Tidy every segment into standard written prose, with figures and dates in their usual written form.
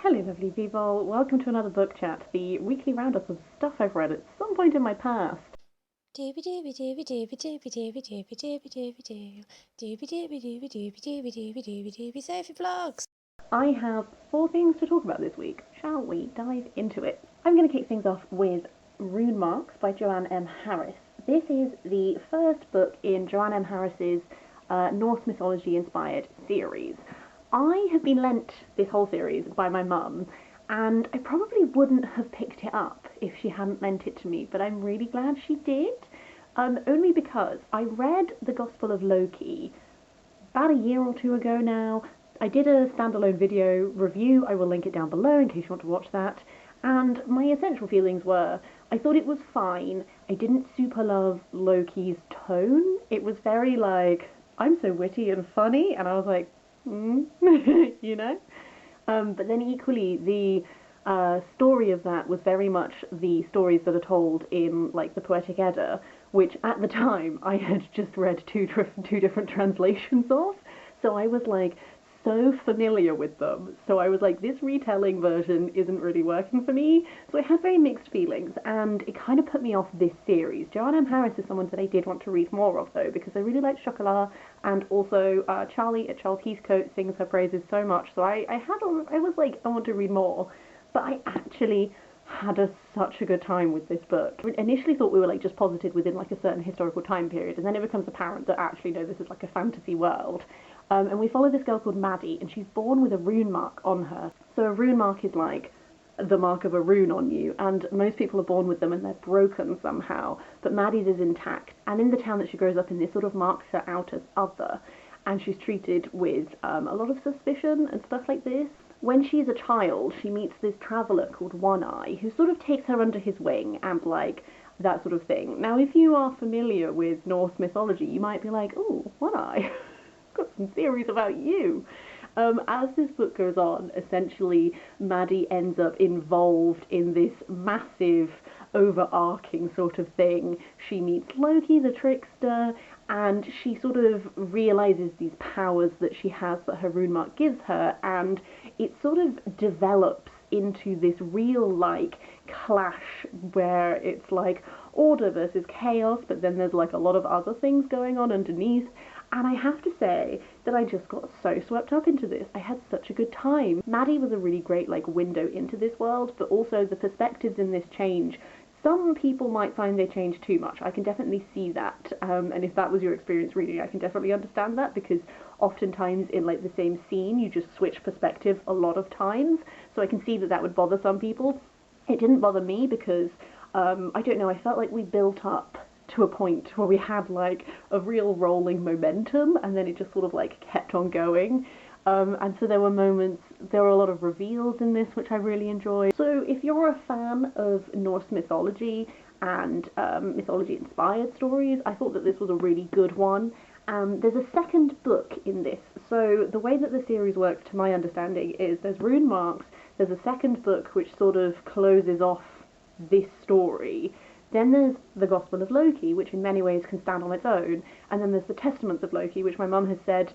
Hello lovely people, welcome to another book chat, the weekly roundup of stuff I've read at some point in my past. Sophie Vlogs. I have 4 things to talk about this week. Shall we dive into it? I'm going to kick things off with Runemarks by Joanne M. Harris. This is the first book in Joanne M. Harris's Norse mythology inspired series. I have been lent this whole series by my mum, and I probably wouldn't have picked it up if she hadn't lent it to me, but I'm really glad she did, only because I read the Gospel of Loki about a year or 2 ago now. I did a standalone video review, I will link it down below in case you want to watch that, and my essential feelings were, I thought it was fine, I didn't super love Loki's tone, it was very like, I'm so witty and funny, and I was like, you know? But then equally, the story of that was very much the stories that are told in, like, the Poetic Edda, which at the time I had just read two different translations of, so I was, like, so familiar with them. So I was like, this retelling version isn't really working for me. So I had very mixed feelings, and it kind of put me off this series. Joanne M. Harris is someone that I did want to read more of, though, because I really like Chocolat, and also Charlie at Charles Heathcote sings her praises so much. So I was like, I want to read more, but I actually had such a good time with this book. I initially thought we were like just posited within like a certain historical time period, and then it becomes apparent that actually no, this is like a fantasy world. And we follow this girl called Maddie, and she's born with a rune mark on her. So a rune mark is like the mark of a rune on you, and most people are born with them and they're broken somehow, but Maddie's is intact. And in the town that she grows up in, this sort of marks her out as other, and she's treated with a lot of suspicion and stuff like this. When she's a child, she meets this traveller called One Eye, who sort of takes her under his wing and, like, that sort of thing. Now, if you are familiar with Norse mythology, you might be like, oh, One Eye, got some theories about you. As this book goes on, essentially, Maddie ends up involved in this massive, overarching sort of thing. She meets Loki, the trickster, and she sort of realizes these powers that she has that her rune mark gives her, and it sort of develops into this real, like, clash where it's like order versus chaos, but then there's like a lot of other things going on underneath. And I have to say that I just got so swept up into this. I had such a good time. Maddie was a really great, like, window into this world, but also the perspectives in this change. Some people might find they change too much. I can definitely see that. And if that was your experience reading, I can definitely understand that, because oftentimes in, like, the same scene, you just switch perspective a lot of times. So I can see that that would bother some people. It didn't bother me because, I don't know, I felt like we built up to a point where we had like a real rolling momentum, and then it just sort of like kept on going. And so there were a lot of reveals in this which I really enjoyed. So if you're a fan of Norse mythology and mythology inspired stories, I thought that this was a really good one. There's a second book in this. So the way that the series works, to my understanding, is there's Runemarks, there's a second book which sort of closes off this story. Then there's the Gospel of Loki, which in many ways can stand on its own, and then there's the Testaments of Loki, which my mum has said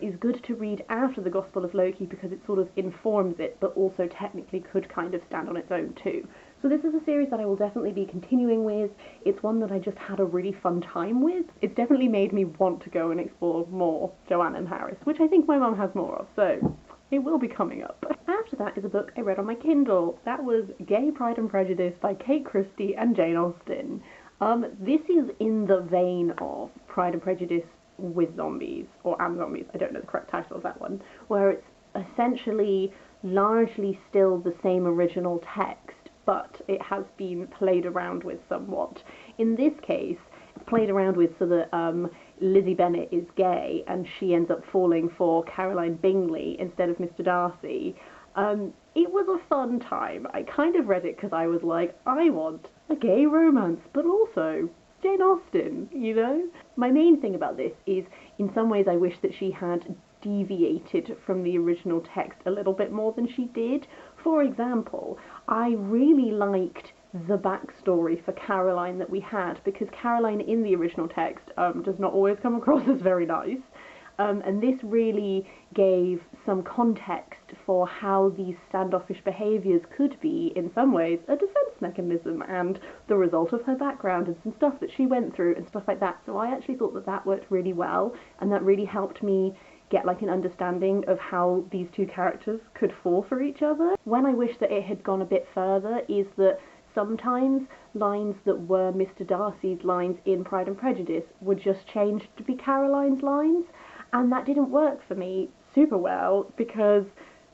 is good to read after the Gospel of Loki because it sort of informs it, but also technically could kind of stand on its own too. So this is a series that I will definitely be continuing with. It's one that I just had a really fun time with. It's definitely made me want to go and explore more Joanne M. Harris, which I think my mum has more of, so it will be coming up. After that is a book I read on my Kindle. That was Gay Pride and Prejudice by Kate Christie and Jane Austen. This is in the vein of Pride and Prejudice with zombies, or and zombies, I don't know the correct title of that one, where it's essentially largely still the same original text, but it has been played around with somewhat. In this case, it's played around with so that Lizzie Bennet is gay and she ends up falling for Caroline Bingley instead of Mr. Darcy. It was a fun time. I kind of read it because I was like, I want a gay romance, but also Jane Austen, you know? My main thing about this is, in some ways I wish that she had deviated from the original text a little bit more than she did. For example, I really liked the backstory for Caroline that we had, because Caroline in the original text does not always come across as very nice. And this really gave some context for how these standoffish behaviours could be, in some ways, a defence mechanism and the result of her background and some stuff that she went through and stuff like that. So I actually thought that that worked really well, and that really helped me get like an understanding of how these two characters could fall for each other. When I wish that it had gone a bit further is that sometimes lines that were Mr. Darcy's lines in Pride and Prejudice were just changed to be Caroline's lines, and that didn't work for me super well because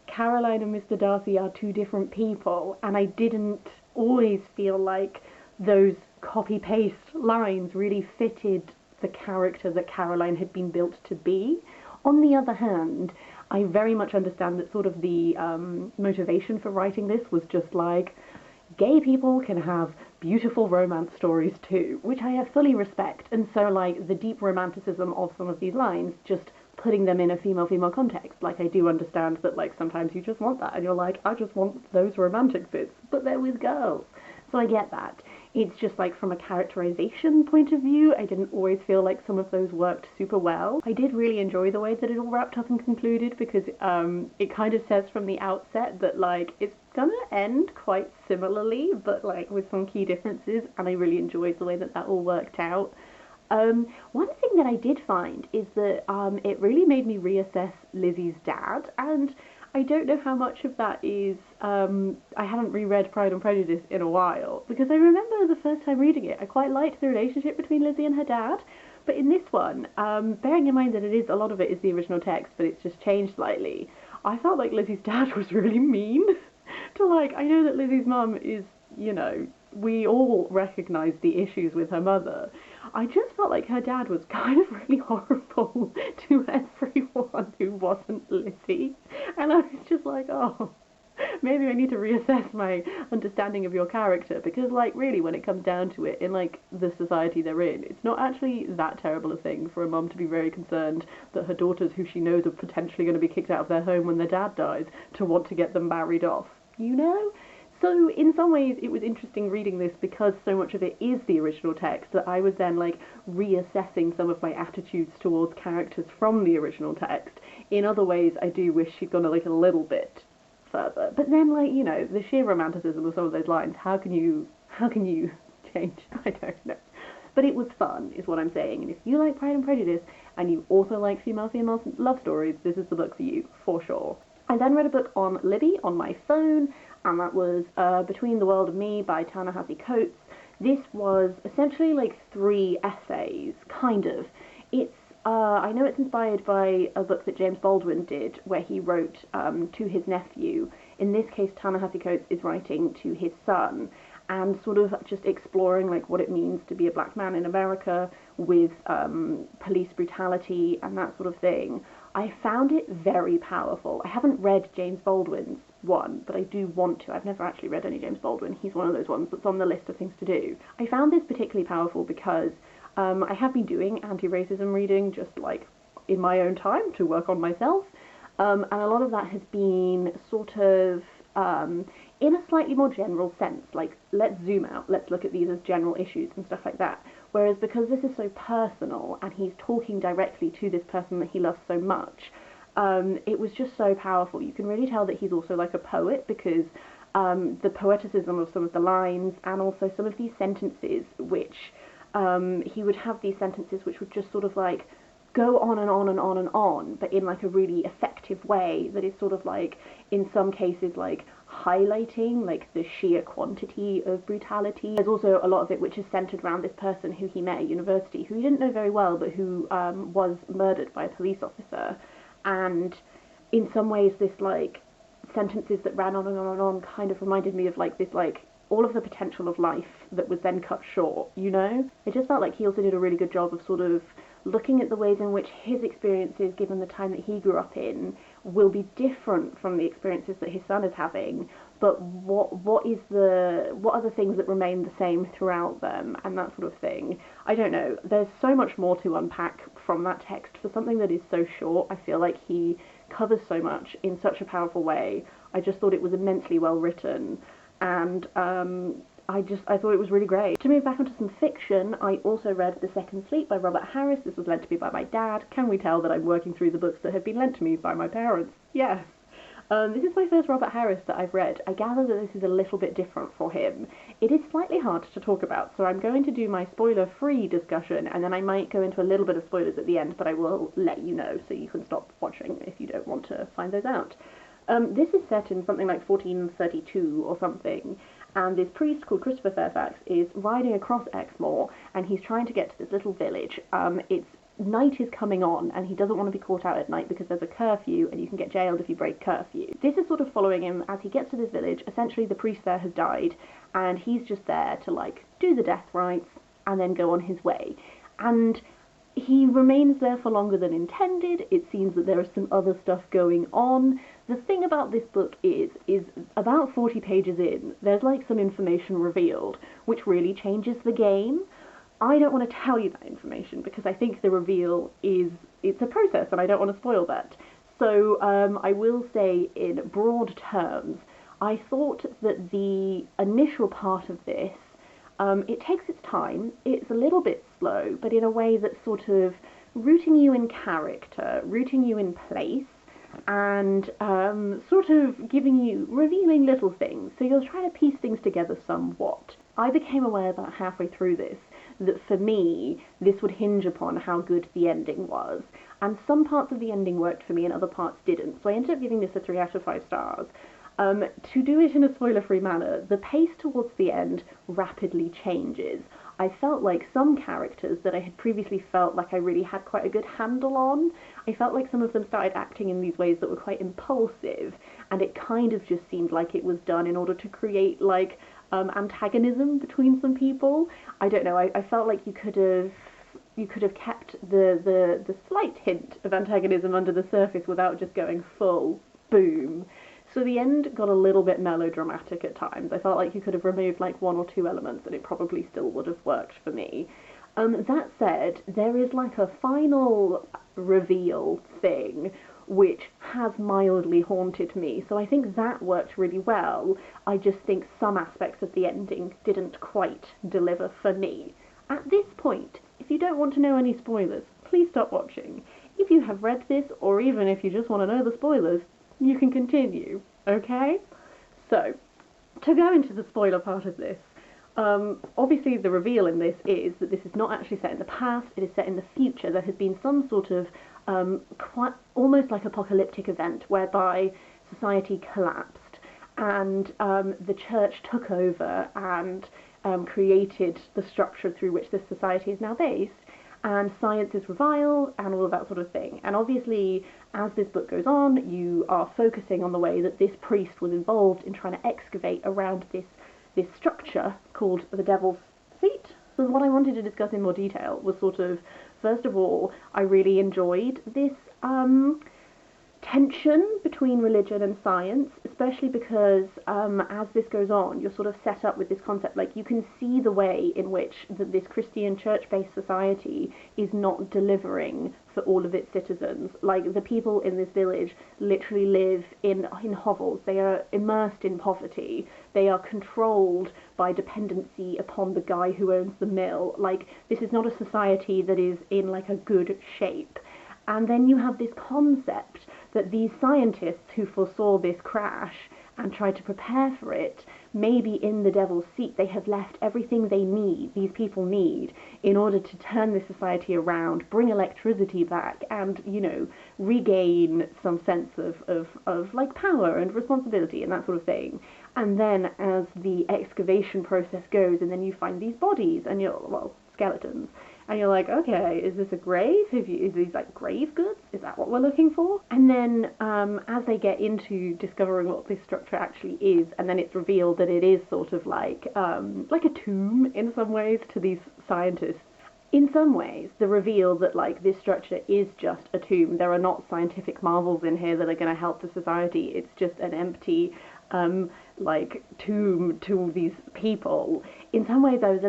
Caroline and Mr. Darcy are two different people, and I didn't always feel like those copy-paste lines really fitted the character that Caroline had been built to be. On the other hand, I very much understand that sort of the motivation for writing this was just like, gay people can have beautiful romance stories too, which I fully respect, and so like the deep romanticism of some of these lines, just putting them in a female-female context, like I do understand that like sometimes you just want that, and you're like, I just want those romantic bits, but they're with girls, so I get that. It's just like from a characterization point of view, I didn't always feel like some of those worked super well. I did really enjoy the way that it all wrapped up and concluded because it kind of says from the outset that like it's gonna end quite similarly, but like with some key differences, and I really enjoyed the way that that all worked out. One thing that I did find is that it really made me reassess Lizzie's dad, and I don't know how much of that is, I haven't reread Pride and Prejudice in a while, because I remember the first time reading it, I quite liked the relationship between Lizzie and her dad, but in this one, bearing in mind that a lot of it is the original text, but it's just changed slightly, I felt like Lizzie's dad was really mean to like, I know that Lizzie's mum is, you know, we all recognise the issues with her mother. I just felt like her dad was kind of really horrible to everyone who wasn't Lizzie. And I was just like, oh, maybe I need to reassess my understanding of your character, because like really when it comes down to it, in like the society they're in, it's not actually that terrible a thing for a mum to be very concerned that her daughters, who she knows are potentially going to be kicked out of their home when their dad dies, to want to get them married off, you know? So in some ways it was interesting reading this because so much of it is the original text that I was then like reassessing some of my attitudes towards characters from the original text. In other ways I do wish she'd gone like a little bit further. But then like, you know, the sheer romanticism of some of those lines, how can you change? I don't know. But it was fun, is what I'm saying. And if you like Pride and Prejudice and you also like female-female love stories, this is the book for you, for sure. I then read a book on Libby on my phone, and that was Between the World and Me by Ta-Nehisi. This was essentially like 3 essays, kind of. It's I know it's inspired by a book that James Baldwin did, where he wrote to his nephew. In this case, Ta-Nehisi is writing to his son, and sort of just exploring like what it means to be a black man in America with police brutality and that sort of thing. I found it very powerful. I haven't read James Baldwin's one, but I do want to. I've never actually read any James Baldwin. He's one of those ones that's on the list of things to do. I found this particularly powerful because I have been doing anti-racism reading just like in my own time to work on myself, and a lot of that has been sort of in a slightly more general sense, like let's zoom out, let's look at these as general issues and stuff like that. Whereas because this is so personal and he's talking directly to this person that he loves so much, it was just so powerful. You can really tell that he's also like a poet because the poeticism of some of the lines and also some of these sentences, which he would have these sentences which would just sort of like go on and on and on and on, but in like a really effective way that is sort of like, in some cases, like highlighting like the sheer quantity of brutality. There's also a lot of it which is centered around this person who he met at university, who he didn't know very well, but who was murdered by a police officer. And in some ways this like sentences that ran on and on and on kind of reminded me of like this like all of the potential of life that was then cut short, you know? It just felt like he also did a really good job of sort of looking at the ways in which his experiences, given the time that he grew up in, will be different from the experiences that his son is having, but what are the things that remain the same throughout them, and that sort of thing. I don't know, there's so much more to unpack from that text for something that is so short. I feel like he covers so much in such a powerful way. I just thought it was immensely well written, and I thought it was really great. To move back onto some fiction, I also read The Second Sleep by Robert Harris. This was lent to me by my dad. Can we tell that I'm working through the books that have been lent to me by my parents? Yeah. This is my first Robert Harris that I've read. I gather that this is a little bit different for him. It is slightly hard to talk about, so I'm going to do my spoiler-free discussion, and then I might go into a little bit of spoilers at the end, but I will let you know so you can stop watching if you don't want to find those out. This is set in something like 1432 or something, and this priest called Christopher Fairfax is riding across Exmoor, and he's trying to get to this little village. It's night is coming on, and he doesn't want to be caught out at night because there's a curfew, and you can get jailed if you break curfew. This is sort of following him as he gets to this village. Essentially, the priest there has died, and he's just there to, like, do the death rites and then go on his way. And he remains there for longer than intended. It seems that there is some other stuff going on. The thing about this book is about 40 pages in, there's like some information revealed, which really changes the game. I don't want to tell you that information because I think the reveal it's a process and I don't want to spoil that. So I will say in broad terms, I thought that the initial part of this, it takes its time, it's a little bit slow, but in a way that's sort of rooting you in character, rooting you in place, and sort of revealing little things. So you'll try to piece things together somewhat. I became aware about halfway through this that for me, this would hinge upon how good the ending was. And some parts of the ending worked for me and other parts didn't. So I ended up giving this a 3 out of 5 stars. To do it in a spoiler-free manner, the pace towards the end rapidly changes. I felt like some characters that I had previously felt like I really had quite a good handle on, I felt like some of them started acting in these ways that were quite impulsive, and it kind of just seemed like it was done in order to create, like, antagonism between some people. I don't know, I felt like you could have kept the slight hint of antagonism under the surface without just going full boom. So the end got a little bit melodramatic at times. I felt like you could have removed like 1 or 2 elements and it probably still would have worked for me. That said, there is like a final reveal thing which has mildly haunted me, so I think that worked really well. I just think some aspects of the ending didn't quite deliver for me. At this point, if you don't want to know any spoilers, please stop watching. If you have read this, or even if you just want to know the spoilers, you can continue, okay? So, to go into the spoiler part of this, obviously the reveal in this is that this is not actually set in the past, it is set in the future. There has been some sort of quite almost like apocalyptic event whereby society collapsed and the church took over and created the structure through which this society is now based, and science is reviled and all of that sort of thing. And obviously, as this book goes on, you are focusing on the way that this priest was involved in trying to excavate around this structure called the Devil's Seat. So what I wanted to discuss in more detail was sort of, first of all, I really enjoyed this tension between religion and science, especially because as this goes on, you're sort of set up with this concept, like you can see the way in which this Christian church-based society is not delivering for all of its citizens. Like the people in this village literally live in hovels, they are immersed in poverty, they are controlled by dependency upon the guy who owns the mill. Like this is not a society that is in like a good shape. And then you have this concept that these scientists who foresaw this crash and tried to prepare for it, maybe in the Devil's Seat, they have left everything they need, these people need, in order to turn this society around, bring electricity back, and, you know, regain some sense of like power and responsibility and that sort of thing. And then as the excavation process goes, and then you find these bodies, and skeletons, and you're like, okay, is this a grave? Is these like grave goods? Is that what we're looking for? And then as they get into discovering what this structure actually is, and then it's revealed that it is sort of like a tomb in some ways to these scientists. In some ways, the reveal that like this structure is just a tomb. There are not scientific marvels in here that are going to help the society. It's just an empty like tomb to these people. In some ways I was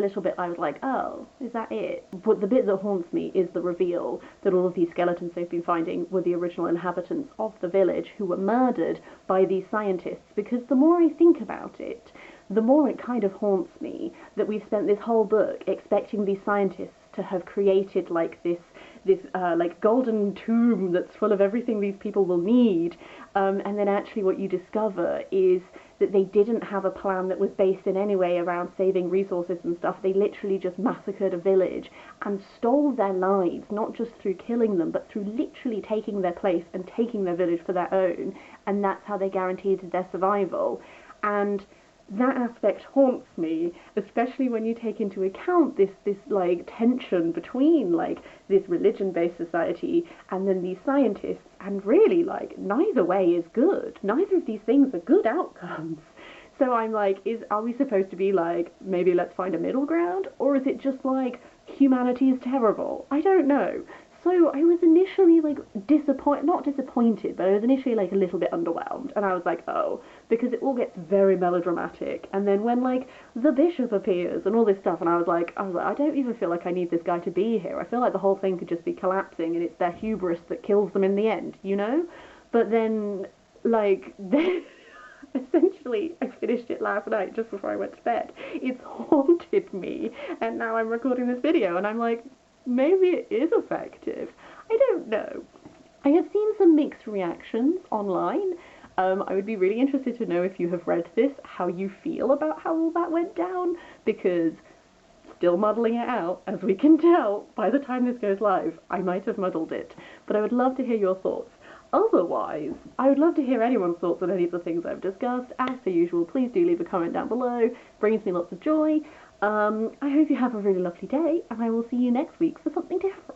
like, oh, is that it? But the bit that haunts me is the reveal that all of these skeletons they've been finding were the original inhabitants of the village who were murdered by these scientists, because the more I think about it, the more it kind of haunts me that we've spent this whole book expecting these scientists to have created like this this like golden tomb that's full of everything these people will need, and then actually what you discover is that they didn't have a plan that was based in any way around saving resources and stuff. They literally just massacred a village and stole their lives, not just through killing them, but through literally taking their place and taking their village for their own, and that's how they guaranteed their survival. And that aspect haunts me, especially when you take into account this like tension between like this religion-based society and then these scientists, and really like neither way is good. Neither of these things are good outcomes. So I'm like, are we supposed to be like, maybe let's find a middle ground, or is it just like humanity is terrible? I don't know. So I was initially like not disappointed, but I was initially like a little bit underwhelmed, and I was like, oh, because it all gets very melodramatic, and then when like the bishop appears and all this stuff, and I was like, I don't even feel like I need this guy to be here. I feel like the whole thing could just be collapsing, and it's their hubris that kills them in the end, you know? But then, like, essentially, I finished it last night just before I went to bed. It's haunted me, and now I'm recording this video, and I'm like, maybe it is effective. I don't know. I have seen some mixed reactions online. I would be really interested to know if you have read this, how you feel about how all that went down, because still muddling it out, as we can tell. By the time this goes live, I might have muddled it, but I would love to hear your thoughts. Otherwise, I would love to hear anyone's thoughts on any of the things I've discussed. As per usual, please do leave a comment down below. Brings me lots of joy. I hope you have a really lovely day, and I will see you next week for something different.